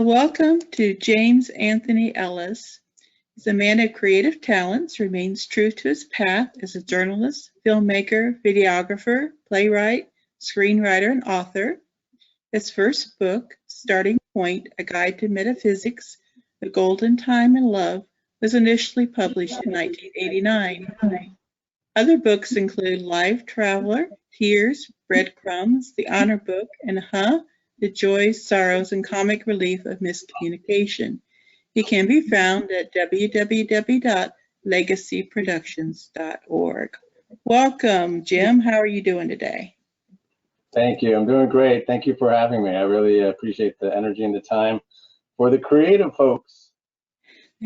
Welcome to James Anthony Ellis. He's a man of creative talents, remains true to his path as a journalist, filmmaker, videographer, playwright, screenwriter, and author. His first book, Starting Point, A Guide to Metaphysics, The Golden Time and Love, was initially published in 1989. Other books include Live Traveler, Tears, Breadcrumbs, The Honor Book, and The Joys, Sorrows, and Comic Relief of Miscommunication. He can be found at www.legacyproductions.org. Welcome, Jim. How are you doing today? Thank you. I'm doing great. Thank you for having me. I really appreciate the energy and the time for the creative folks.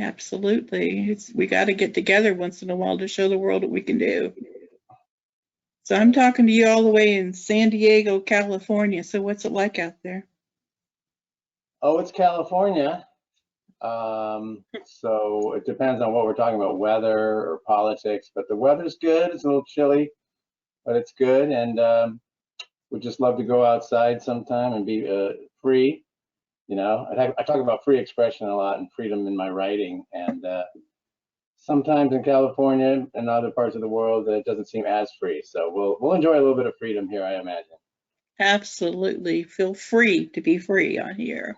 Absolutely. We got to get together once in a while to show the world what we can do. So I'm talking to you all the way in San Diego, California. So what's it like out there? Oh, it's California. So it depends on what we're talking about, weather or politics, but the weather's good. It's a little chilly, but it's good. And we just love to go outside sometime and be free. You know, I talk about free expression a lot and freedom in my writing. And sometimes in California and other parts of the world, it doesn't seem as free. So we'll enjoy a little bit of freedom here, I imagine. Absolutely. Feel free to be free on here.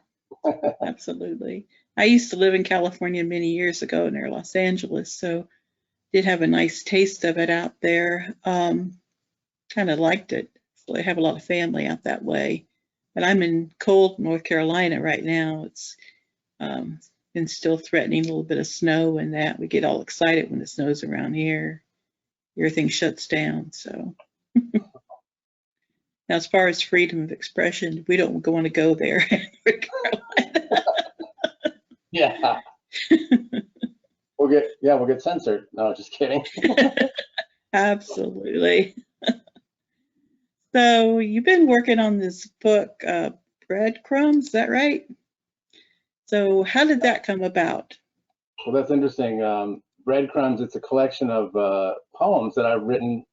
Absolutely. I used to live in California many years ago near Los Angeles, so did have a nice taste of it out there. Kind of liked it. So I have a lot of family out that way. But I'm in cold North Carolina right now. It's been still threatening a little bit of snow and that. We get all excited when it snows around here. Everything shuts down. So now, as far as freedom of expression, we don't want to go there. Yeah. We'll get censored. No, just kidding. Absolutely. So you've been working on this book, Breadcrumbs, is that right? So how did that come about? Well, that's interesting. Breadcrumbs, it's a collection of poems that I've written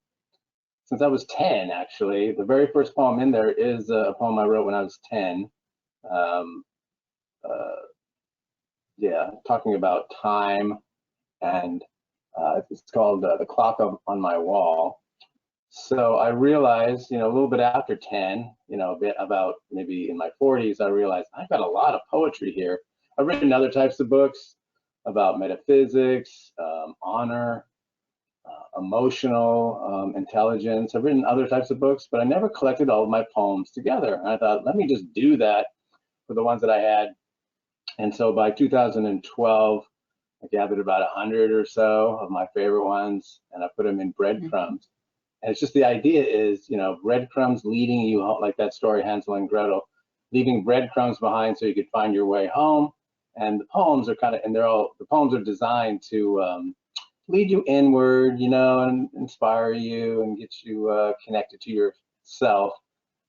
since I was 10, actually. The very first poem in there is a poem I wrote when I was 10. Talking about time, and it's called The Clock on My Wall. So I realized, a little bit after 10, a bit about maybe in my 40s, I realized I've got a lot of poetry here. I've written other types of books about metaphysics, honor, emotional intelligence. I've written other types of books, but I never collected all of my poems together. And I thought, let me just do that for the ones that I had. And so by 2012, I gathered about 100 or so of my favorite ones, and I put them in breadcrumbs. And it's just the idea is, breadcrumbs leading you home, like that story, Hansel and Gretel, leaving breadcrumbs behind so you could find your way home. And the poems are the poems are designed to lead you inward, and inspire you and get you connected to yourself,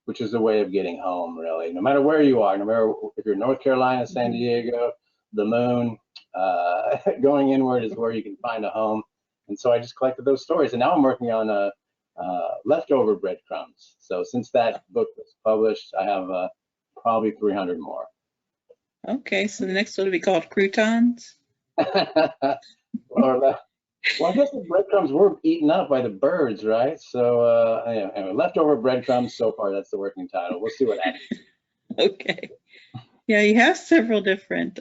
which is a way of getting home, really. No matter where you are, no matter if you're in North Carolina, San Diego, the moon, going inward is where you can find a home. And so I just collected those stories, and now I'm working on leftover breadcrumbs. So since that book was published, I have probably 300 more. Okay, so the next one will be called Croutons? Well, I guess the breadcrumbs were eaten up by the birds, right? So anyway, leftover breadcrumbs so far, that's the working title. We'll see what happens. Okay. Yeah, you have several different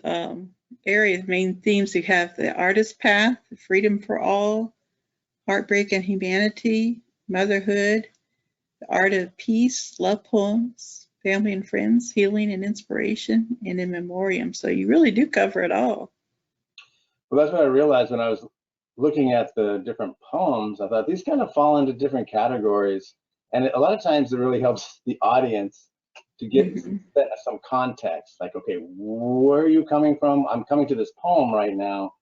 areas, main themes. You have the artist's path, freedom for all, heartbreak and humanity, motherhood, the art of peace, love poems, family and friends, healing and inspiration, and in memoriam. So you really do cover it all. Well, that's what I realized when I was looking at the different poems. I thought these kind of fall into different categories. And a lot of times it really helps the audience to get some context. Like, okay, where are you coming from? I'm coming to this poem right now.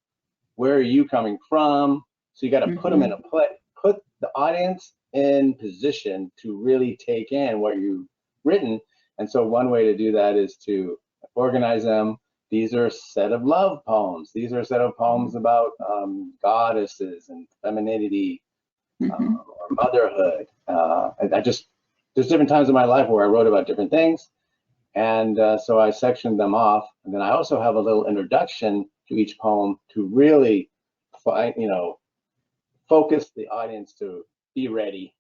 Where are you coming from? So you got to put them in a play, put the audience in position to really take in what you've written. And so one way to do that is to organize them. These are a set of love poems. These are a set of poems about goddesses and femininity, or motherhood. There's different times in my life where I wrote about different things. And so I sectioned them off, and then I also have a little introduction to each poem to really focus the audience to be ready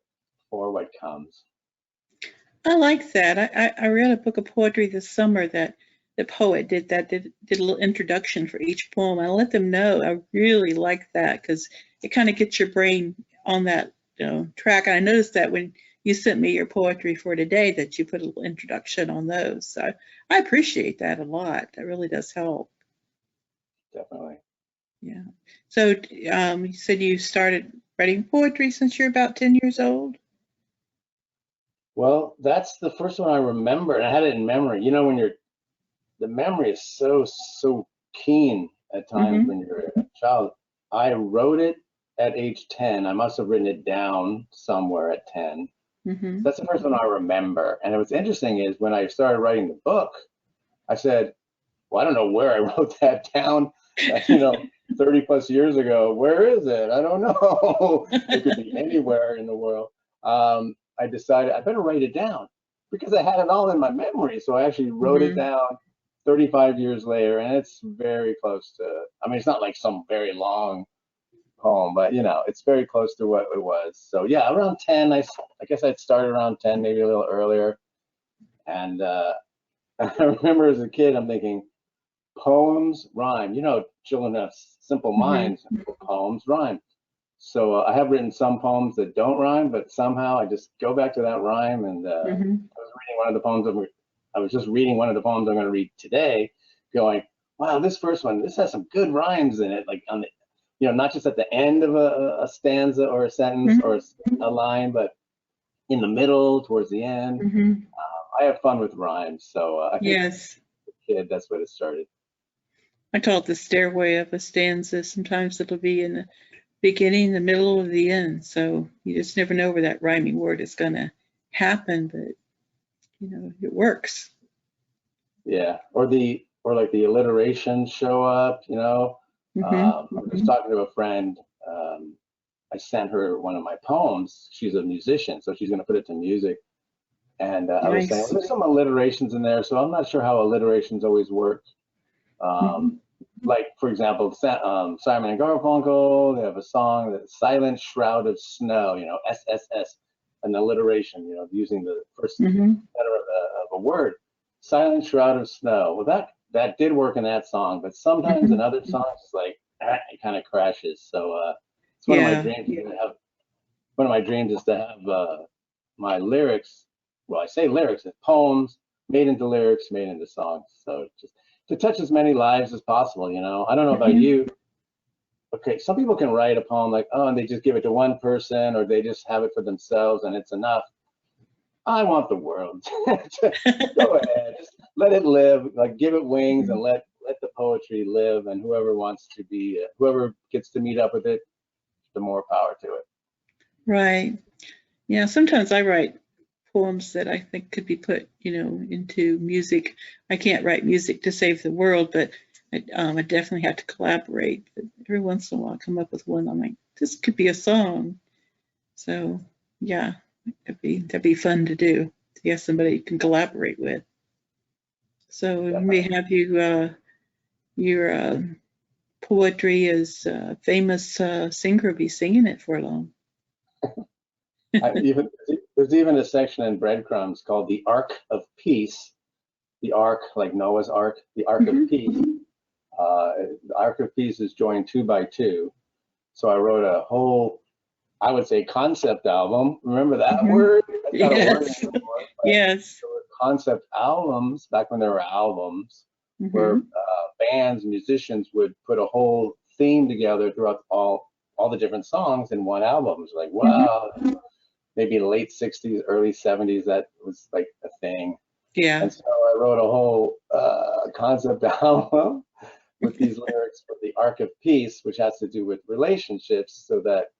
for what comes. I like that. I read a book of poetry this summer that the poet did a little introduction for each poem. I let them know. I really like that because it kind of gets your brain on that track. And I noticed that when you sent me your poetry for today, that you put a little introduction on those. So I appreciate that a lot. That really does help. Definitely. Yeah. So you said you started writing poetry since you're about 10 years old? Well, that's the first one I remember, and I had it in memory. You know, when the memory is so keen at times Mm-hmm. when you're a child. I wrote it at age 10. I must have written it down somewhere at 10. Mm-hmm. That's the first one I remember. And what's interesting is when I started writing the book, I said, well, I don't know where I wrote that down, 30 plus years ago. Where is it? I don't know. It could be anywhere in the world. I decided I better write it down because I had it all in my memory. So I actually wrote it Mm-hmm. down 35 years later, and it's very close to, I mean, it's not like some very long poem, but it's very close to what it was. So yeah, around 10, I guess I'd started around 10, maybe a little earlier. And I remember as a kid, I'm thinking, poems rhyme. Children have simple Mm-hmm. minds. Poems rhyme. So I have written some poems that don't rhyme, but somehow I just go back to that rhyme. And Mm-hmm. I was just reading one of the poems I'm going to read today, going, wow, this first one, this has some good rhymes in it, like on the, not just at the end of a stanza or a sentence or a line, but in the middle, towards the end. Mm-hmm. I have fun with rhymes, so I think as Yes. a kid, that's what it started. I call it the stairway of a stanza. Sometimes it'll be in the beginning, the middle, or the end. So you just never know where that rhyming word is going to happen, but it works. Yeah, or like the alliterations show up. Mm-hmm. I was talking to a friend. I sent her one of my poems. She's a musician, so she's going to put it to music. And I was saying, well, Nice. there's some alliterations in there, so I'm not sure how alliterations always work. Mm-hmm. Like, for example, Simon and Garfunkel, they have a song, that Silent Shroud of Snow, SSS, an alliteration, using the first Mm-hmm. letter of a word. Silent Shroud of Snow. Well, that did work in that song, but sometimes in other songs, it's like, it kind of crashes. So it's one of my Yeah. dreams to have, one of my dreams is to have my lyrics, well, I say lyrics, it's poems made into lyrics, made into songs. So just to touch as many lives as possible, I don't know about Mm-hmm. you. Okay, some people can write a poem like, oh, and they just give it to one person or they just have it for themselves and it's enough. I want the world to go ahead, just let it live, like give it wings and let the poetry live, and whoever wants to be, whoever gets to meet up with it, the more power to it. Right. Yeah, sometimes I write poems that I think could be put, into music. I can't write music to save the world, but I definitely have to collaborate. But every once in a while, I come up with one. I'm like, this could be a song. So yeah, that'd be fun to do. To get somebody you can collaborate with. So we may Definitely. have your poetry as a famous singer be singing it for long. There's even a section in Breadcrumbs called the Ark of Peace. The Ark, like Noah's Ark, the Ark of Mm-hmm. Peace. The Ark of Peace is joined 2 by 2. So I wrote a whole, I would say, concept album. Remember that Mm-hmm. word? That's not a word Yes. anymore. Yes. There were concept albums back when there were albums where Mm-hmm. bands, musicians would put a whole theme together throughout all the different songs in one album. It's like, wow, maybe late 60s, early 70s, that was like a thing. Yeah. And so I wrote a whole concept album with these lyrics for the Ark of Peace, which has to do with relationships, so that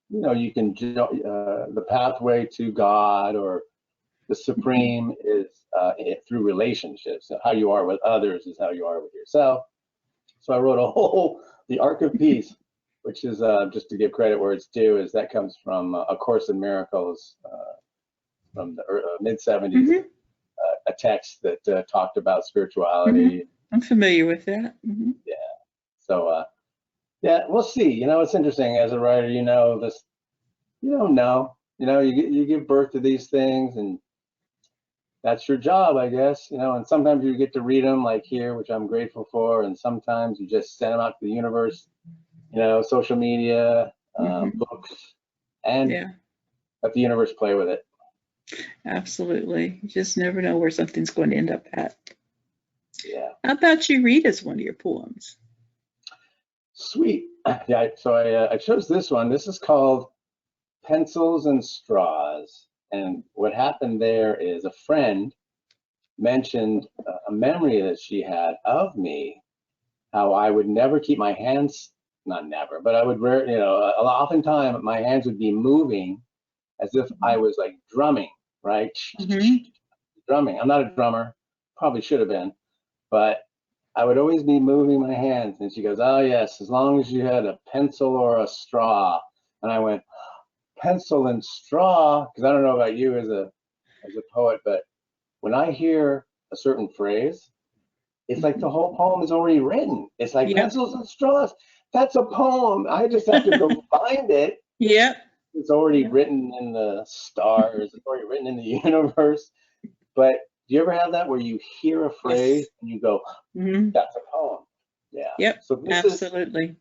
you can the pathway to God or the supreme is through relationships. So how you are with others is how you are with yourself. So I wrote a whole the Ark of Peace, which is just to give credit where it's due, is that comes from A Course in Miracles from the mid 70s. Mm-hmm. a text that talked about spirituality. I'm familiar with that. Yeah. So yeah, we'll see. You know, it's interesting as a writer. You know, this you don't know. You know, you give birth to these things, and that's your job, I guess. You know, and sometimes you get to read them, like here, which I'm grateful for, and sometimes you just send them out to the universe. You know, social media, books, and Yeah, let the universe play with it. absolutely. You just never know where something's going to end up at. Yeah. How about you read as one of your poems? Sweet. Yeah. So I chose this one. This is called Pencils and Straws. And what happened there is a friend mentioned a memory that she had of me, how I would never keep my hands, not never, but I would, you know, oftentimes my hands would be moving as if I was like drumming, right? Drumming. I'm not a drummer, probably should have been, but I would always be moving my hands. And she goes, oh, yes, as long as you had a pencil or a straw. And I went, pencil and straw, because I don't know about you as a poet, but when I hear a certain phrase, it's like the whole poem is already written. It's like Yep. pencils and straws. That's a poem. I just have to go find it. Yep. It's already written in the stars. It's already written in the universe. But do you ever have that where you hear a phrase and you go, that's a poem? Yeah. Yep. So this Absolutely.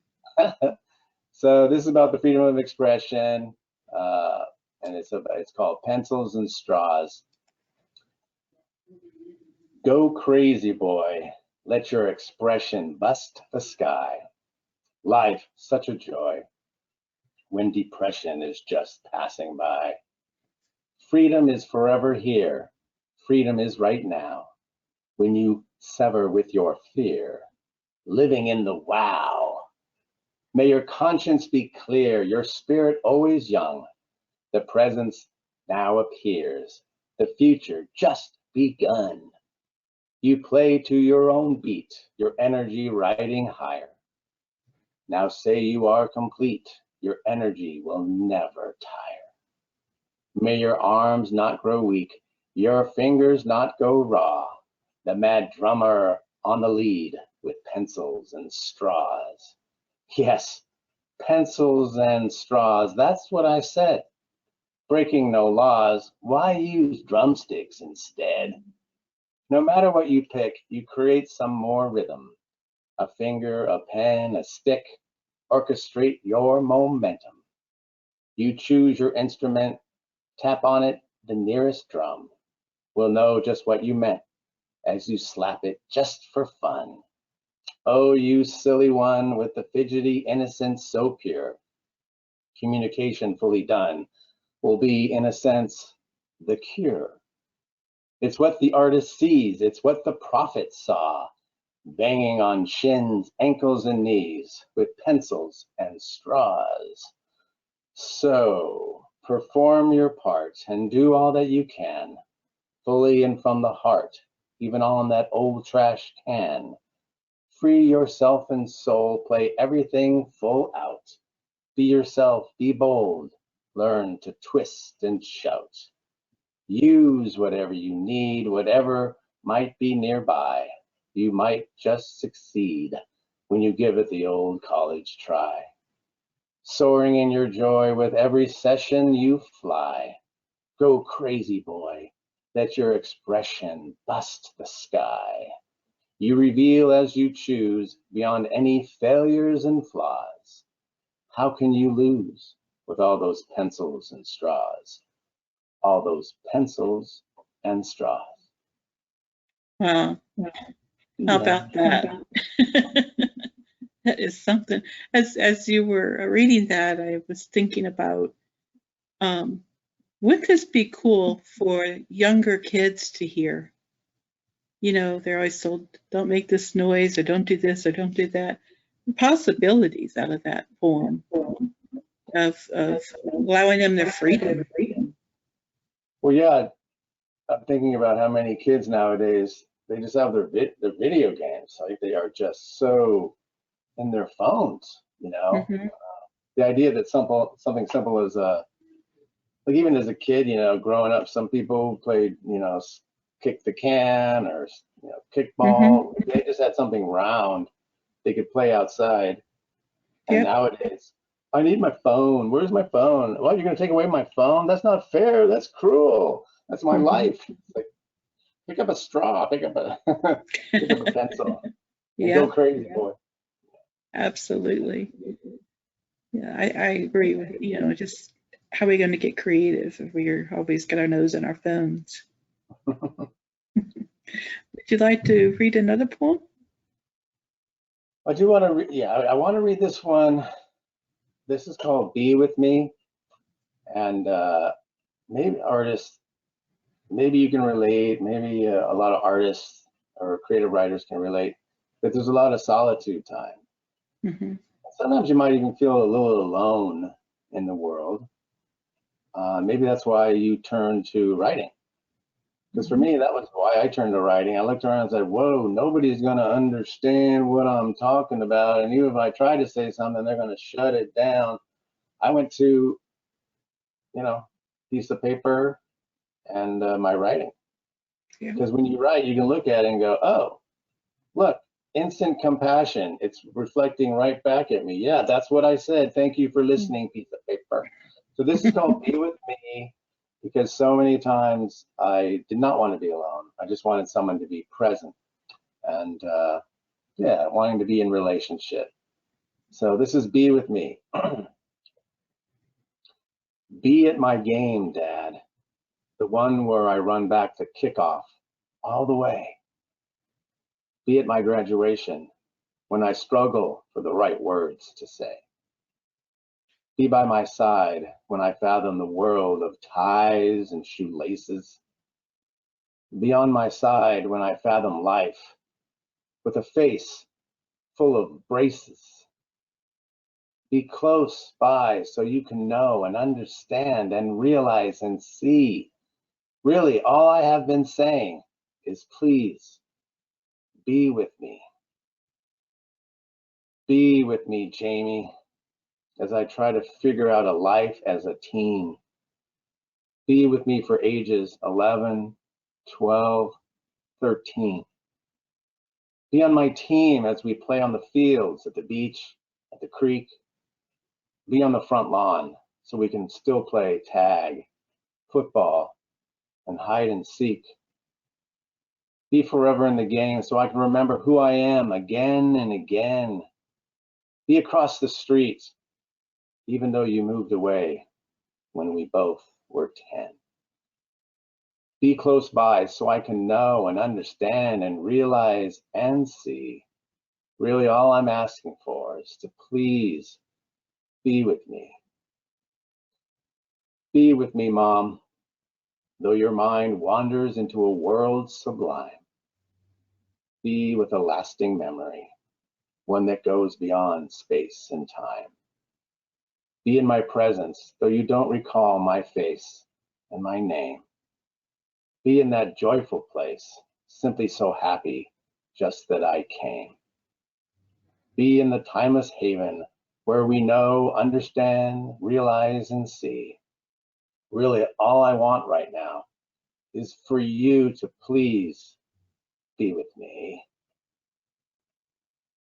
so this is about the freedom of expression, and it's called Pencils and Straws. Go crazy, boy. Let your expression bust the sky. Life, such a joy when depression is just passing by. Freedom is forever here. Freedom is right now. When you sever with your fear, living in the wow. May your conscience be clear, your spirit always young. The presence now appears, the future just begun. You play to your own beat, your energy riding higher. Now say you are complete, your energy will never tire. May your arms not grow weak, your fingers not go raw. The mad drummer on the lead with pencils and straws. Yes, pencils and straws, that's what I said. Breaking no laws, why use drumsticks instead? No matter what you pick, you create some more rhythm. A finger, a pen, a stick, orchestrate your momentum. You choose your instrument, tap on it, the nearest drum. Will know just what you meant as you slap it just for fun. Oh, you silly one with the fidgety innocence so pure. Communication fully done will be, in a sense, the cure. It's what the artist sees, it's what the prophet saw, banging on shins, ankles, and knees with pencils and straws. So, perform your part and do all that you can, fully and from the heart, even on that old trash can. Free yourself and soul, play everything full out. Be yourself, be bold, learn to twist and shout. Use whatever you need, whatever might be nearby. You might just succeed when you give it the old college try. Soaring in your joy with every session you fly. Go crazy, boy. Let your expression bust the sky. You reveal as you choose beyond any failures and flaws. How can you lose with all those pencils and straws? All those pencils and straws. Wow. How about that? That is something. As you were reading that, I was thinking about, wouldn't this be cool for younger kids to hear? You know, they're always told, don't make this noise, or don't do this, or don't do that. The possibilities out of that poem of allowing them their freedom. Well, yeah, I'm thinking about how many kids nowadays, they just have their video games. Like they are just so in their phones, you know. The idea that something simple as like even as a kid, you know, growing up, some people played, you know, kick the can or, you know, Mm-hmm. kickball. They just had something round they could play outside. And Yep. nowadays, I need my phone. Where's my phone? What, you're going to take away my phone? That's not fair. That's cruel. That's my Mm-hmm. life. It's like, pick up a straw, pick up a pick up a pencil, and go Yep. crazy, boy. Absolutely. Yeah, I agree with, just how are we going to get creative if we're always got our nose in our phones? Would you like to read another poem? I do want to read. Yeah, I want to read this one. This is called "Be With Me," and maybe artists, maybe you can relate. Maybe a lot of artists or creative writers can relate. But there's a lot of solitude time. Mm-hmm. Sometimes you might even feel a little alone in the world. Maybe that's why you turn to writing. Because for me, that was why I turned to writing. I looked around and said, whoa, nobody's going to understand what I'm talking about. And even if I try to say something, they're going to shut it down. I went to, you know, piece of paper and my writing. Yeah. Because when you write, you can look at it and go, oh, look, instant compassion. It's reflecting right back at me. Yeah, that's what I said. Thank you for listening, piece of paper. So this is called Be With Me, because so many times I did not want to be alone. I just wanted someone to be present and yeah, wanting to be in relationship. So this is Be With Me. Be at my game, Dad, the one where I run back to kickoff all the way. Be at my graduation when I struggle for the right words to say. Be by my side when I fathom the world of ties and shoelaces. Be on my side when I fathom life with a face full of braces. Be close by so you can know and understand and realize and see. Really, all I have been saying is please be with me. Be with me, Jamie, as I try to figure out a life as a teen. Be with me for ages 11, 12, 13. Be on my team as we play on the fields, at the beach, at the creek. Be on the front lawn so we can still play tag, football, and hide and seek. Be forever in the game so I can remember who I am again and again. Be across the street, even though you moved away when we both were 10. Be close by so I can know and understand and realize and see. Really, all I'm asking for is to please be with me. Be with me, Mom, though your mind wanders into a world sublime. Be with a lasting memory, one that goes beyond space and time. Be in my presence, though you don't recall my face and my name. Be in that joyful place, simply so happy just that I came. Be in the timeless haven where we know, understand, realize, and see. Really, all I want right now is for you to please be with me.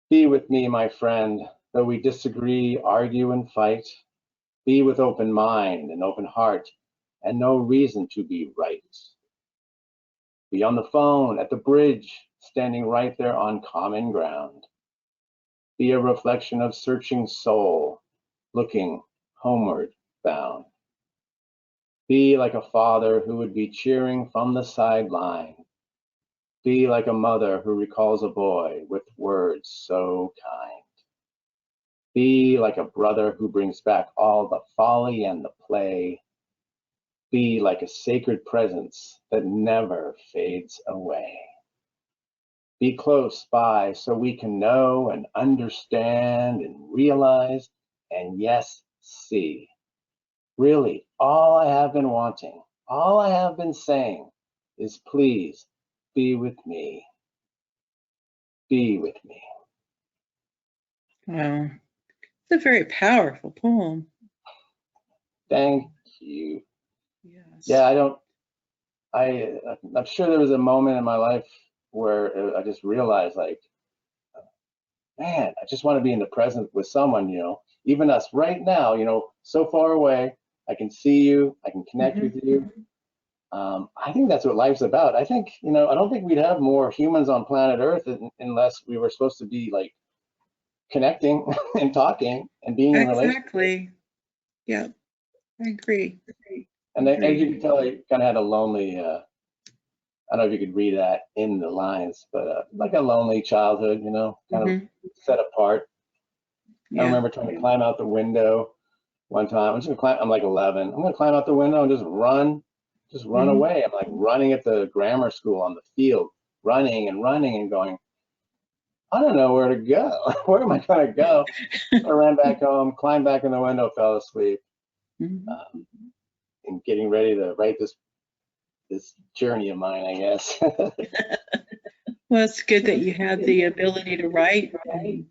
Be with me, my friend, though we disagree, argue, and fight. Be with open mind and open heart, and no reason to be right. Be on the phone, at the bridge, standing right there on common ground. Be a reflection of searching soul, looking homeward bound. Be like a father who would be cheering from the sideline. Be like a mother who recalls a boy with words so kind. Be like a brother who brings back all the folly and the play. Be like a sacred presence that never fades away. Be close by so we can know and understand and realize and yes, see. Really, all I have been wanting, all I have been saying is please be with me. Be with me. Wow. It's a very powerful poem. Thank you. Yes. Yeah, I don't I'm sure there was a moment in my life where I just realized, like, man, I just want to be in the present with someone, even us right now, so far away. I can see you, I can connect with you. I think that's what life's about. I think, I don't think we'd have more humans on planet Earth unless we were supposed to be like connecting and talking and being in relationship. Exactly. Yeah, I agree. And as you can tell, I kind of had a lonely, I don't know if you could read that in the lines, but like a lonely childhood, kind of set apart. I remember trying to climb out the window one time. I'm just gonna climb. I'm like 11. I'm gonna climb out the window and just run away. I'm like running at the grammar school on the field, running and going, I don't know where to go. Where am I gonna go? I ran back home, climbed back in the window, fell asleep, and getting ready to write this journey of mine, I guess. Well, it's good that you have the ability to write and,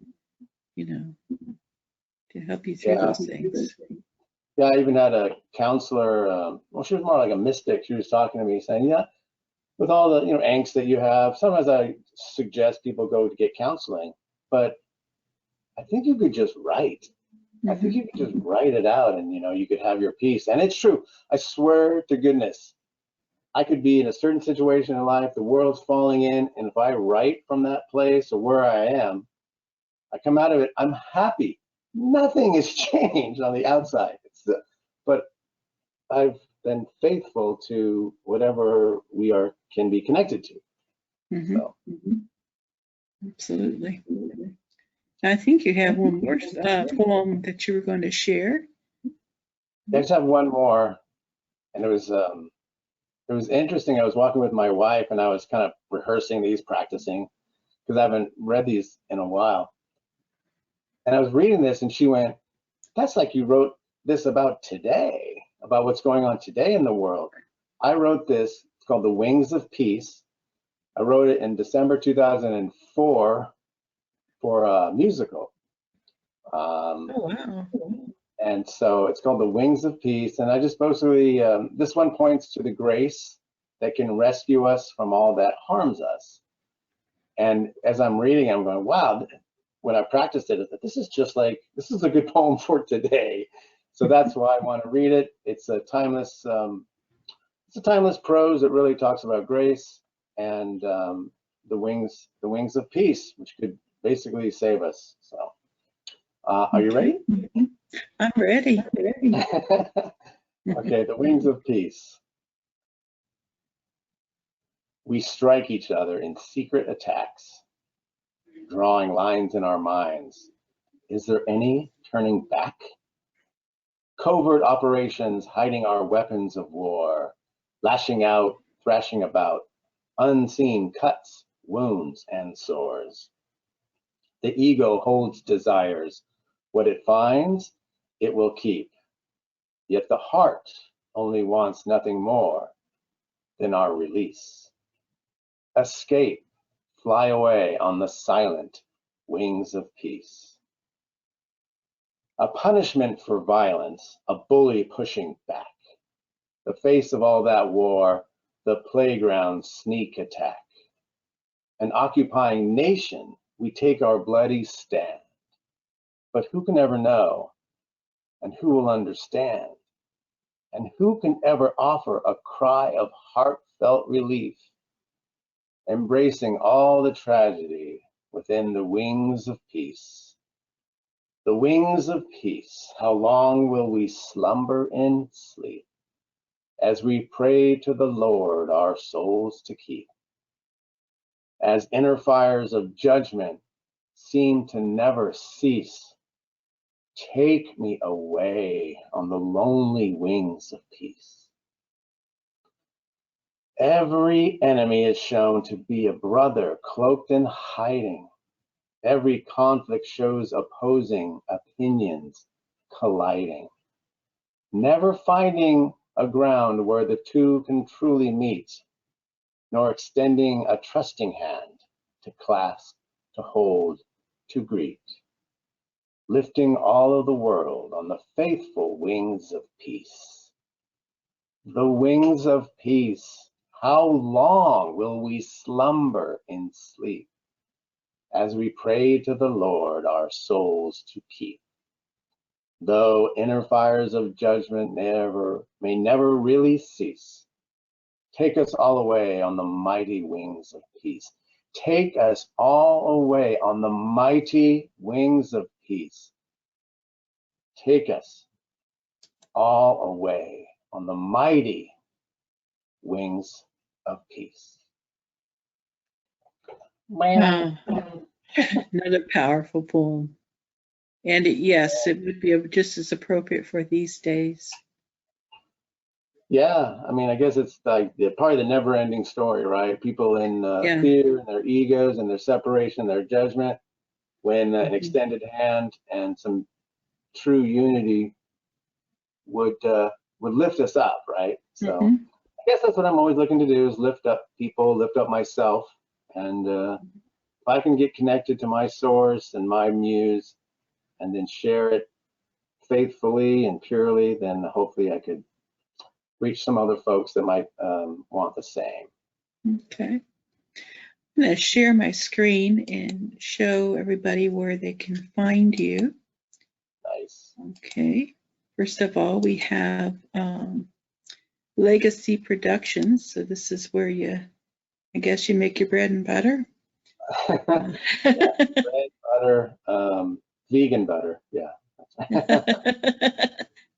to help you through those things. Yeah, I even had a counselor. Well, she was more like a mystic. She was talking to me, saying, "Yeah, with all the angst that you have, sometimes I suggest people go to get counseling, but I think you could just write. I think you could just write it out, and you could have your peace." And it's true. I swear to goodness, I could be in a certain situation in life, the world's falling in, and if I write from that place or where I am, I come out of it, I'm happy. Nothing has changed on the outside. But I've been faithful to whatever we can be connected to. So. Absolutely. I think you have one more poem that you were going to share. I just have one more, and it was interesting. I was walking with my wife, and I was kind of rehearsing these, practicing, because I haven't read these in a while. And I was reading this, and she went, "That's like you wrote this about today, about what's going on today in the world." I wrote this. It's called "The Wings of Peace." I wrote it in December 2004 for a musical. Oh, wow. And so it's called "The Wings of Peace." And I just basically, this one points to the grace that can rescue us from all that harms us. And as I'm reading, I'm going, wow, when I practiced it, I thought, this is a good poem for today. So that's why I want to read it. It's a timeless prose that really talks about grace and the wings of peace, which could basically save us. So, are you ready? I'm ready. Okay, the wings of peace. We strike each other in secret attacks, drawing lines in our minds. Is there any turning back? Covert operations hiding our weapons of war, lashing out, thrashing about, unseen cuts, wounds, and sores. The ego holds desires. What it finds, it will keep. Yet the heart only wants nothing more than our release. Escape, fly away on the silent wings of peace. A punishment for violence, a bully pushing back. The face of all that war, the playground sneak attack. An occupying nation, we take our bloody stand. But who can ever know? And who will understand? And who can ever offer a cry of heartfelt relief, embracing all the tragedy within the wings of peace? The wings of peace, how long will we slumber in sleep as we pray to the Lord our souls to keep? As inner fires of judgment seem to never cease, take me away on the lonely wings of peace. Every enemy is shown to be a brother cloaked in hiding. Every conflict shows opposing opinions colliding, never finding a ground where the two can truly meet, nor extending a trusting hand to clasp, to hold, to greet, lifting all of the world on the faithful wings of peace. The wings of peace, How long will we slumber in sleep as we pray to the Lord our souls to keep? Though inner fires of judgment may never really cease, take us all away on the mighty wings of peace. Take us all away on the mighty wings of peace. Take us all away on the mighty wings of peace. Wow. Another powerful poem. And yes, it would be just as appropriate for these days. Yeah, I mean, I guess it's like probably the never-ending story, right? People in fear and their egos and their separation, their judgment, when an extended hand and some true unity would lift us up, right? So I guess that's what I'm always looking to do, is lift up people, lift up myself, and if I can get connected to my source and my muse, and then share it faithfully and purely, then hopefully I could reach some other folks that might want the same. Okay. I'm going to share my screen and show everybody where they can find you. Nice. Okay. First of all, we have Legacy Productions. So this is where I guess you make your bread and butter. Yeah, bread, butter, vegan butter. Yeah.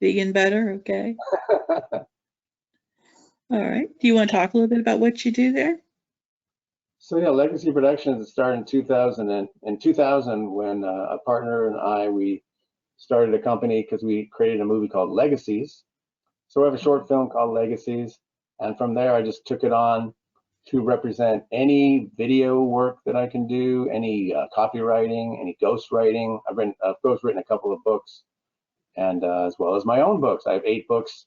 Vegan butter. Okay. All right. Do you want to talk a little bit about what you do there? So yeah, Legacy Productions started in 2000. In 2000, when a partner and we started a company because we created a movie called Legacies. So we have a short film called Legacies, and from there I just took it on to represent any video work that I can do, any copywriting, any ghostwriting. I've ghostwritten a couple of books, and as well as my own books. I have 8 books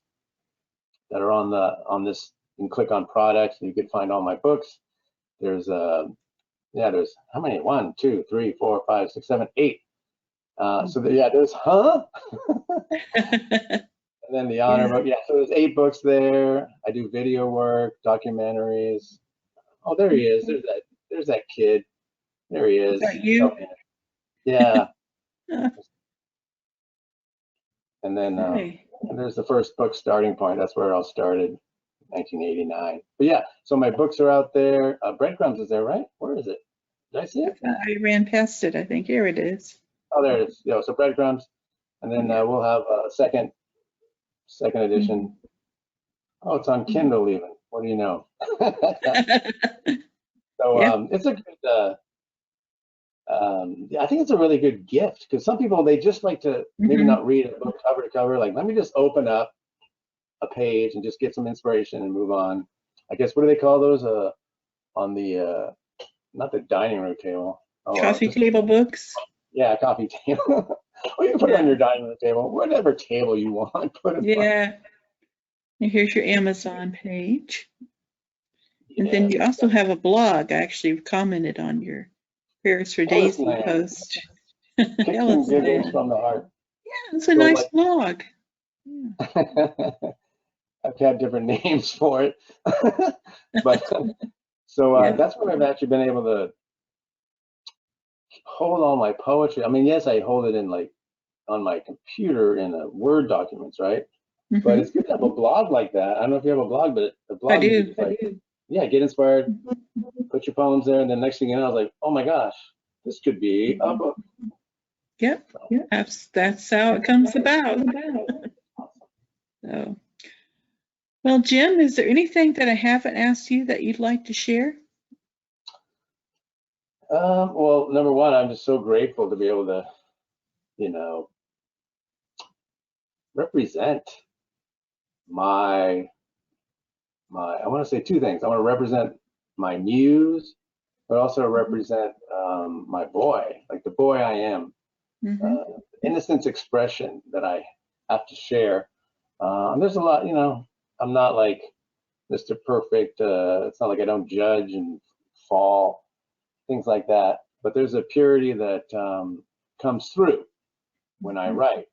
that are on this. You can click on products, and you can find all my books. There's there's how many? 1, 2, 3, 4, 5, 6, 7, 8. So there's And then the honor book. Yeah, so there's 8 books there. I do video work, documentaries. Oh, there he is. There's that kid. There he is. Is that you? Oh, yeah. And then and there's the first book, Starting Point. That's where it all started, 1989. But yeah, so my books are out there. Breadcrumbs is there, right? Where is it? Did I see it? I ran past it, I think. Here it is. Oh, there it is. So Breadcrumbs. And then we'll have a second edition. Oh, it's on Kindle even. What do you know? So it's a good, I think it's a really good gift, because some people, they just like to maybe not read a book cover to cover. Like, let me just open up a page and just get some inspiration and move on. I guess, what do they call those on the, not the dining room table. Coffee table books? Yeah, coffee table. Well, you can put it on your dining room table, whatever table you want. Put it on. And here's your Amazon page. And then you also have a blog. I actually commented on your Prayers for Daisy post. Kicks and giggles from the heart. Yeah, it's a nice blog. Yeah. I've had different names for it. But so that's where I've actually been able to hold all my poetry. I mean, yes, I hold it in like on my computer in a Word documents, right? But it's good to have a blog like that. I don't know if you have a blog, but a blog. I do. Yeah, get inspired, put your poems there, and then next thing you know, I was like, oh my gosh, this could be a book. Yep. That's how it comes about. So, well, Jim, is there anything that I haven't asked you that you'd like to share? Well, number one, I'm just so grateful to be able to, represent I want to say 2 things. I want to represent my muse, but also represent my boy, like the boy I am, innocence expression that I have to share. There's a lot, I'm not like Mr. Perfect. It's not like I don't judge and fall, things like that. But there's a purity that comes through when I write,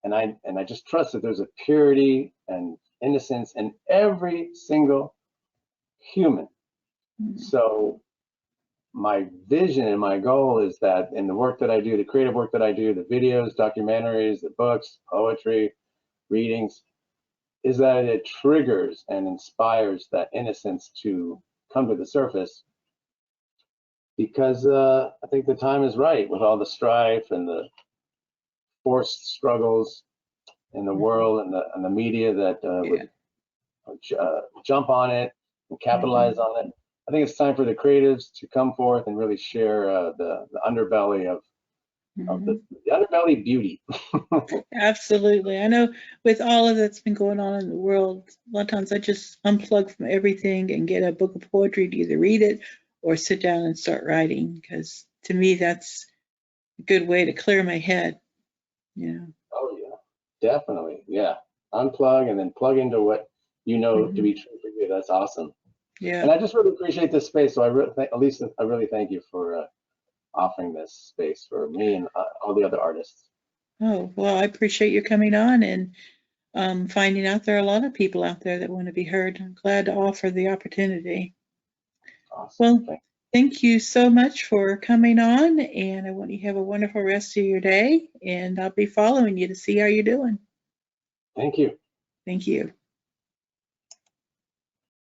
and I just trust that there's a purity and innocence in every single human. Mhm. So my vision and my goal is that in the work that I do, the creative work that I do, the videos, documentaries, the books, poetry, readings, is that it triggers and inspires that innocence to come to the surface, because I think the time is right with all the strife and the forced struggles in the world and the media that would jump on it and capitalize on it. I think it's time for the creatives to come forth and really share the underbelly of the underbelly beauty. Absolutely. I know with all of that's been going on in the world, a lot of times I just unplug from everything and get a book of poetry to either read it or sit down and start writing, because to me that's a good way to clear my head. Yeah. Oh yeah, definitely. Yeah, unplug and then plug into what you know to be true for you. That's awesome. Yeah. And I just really appreciate this space. So I really, Elisa, I really thank you for offering this space for me and all the other artists. Oh, well, I appreciate you coming on and finding out there are a lot of people out there that want to be heard. I'm glad to offer the opportunity. Awesome. Well, thank you so much for coming on, and I want you to have a wonderful rest of your day, and I'll be following you to see how you're doing. Thank you. Thank you.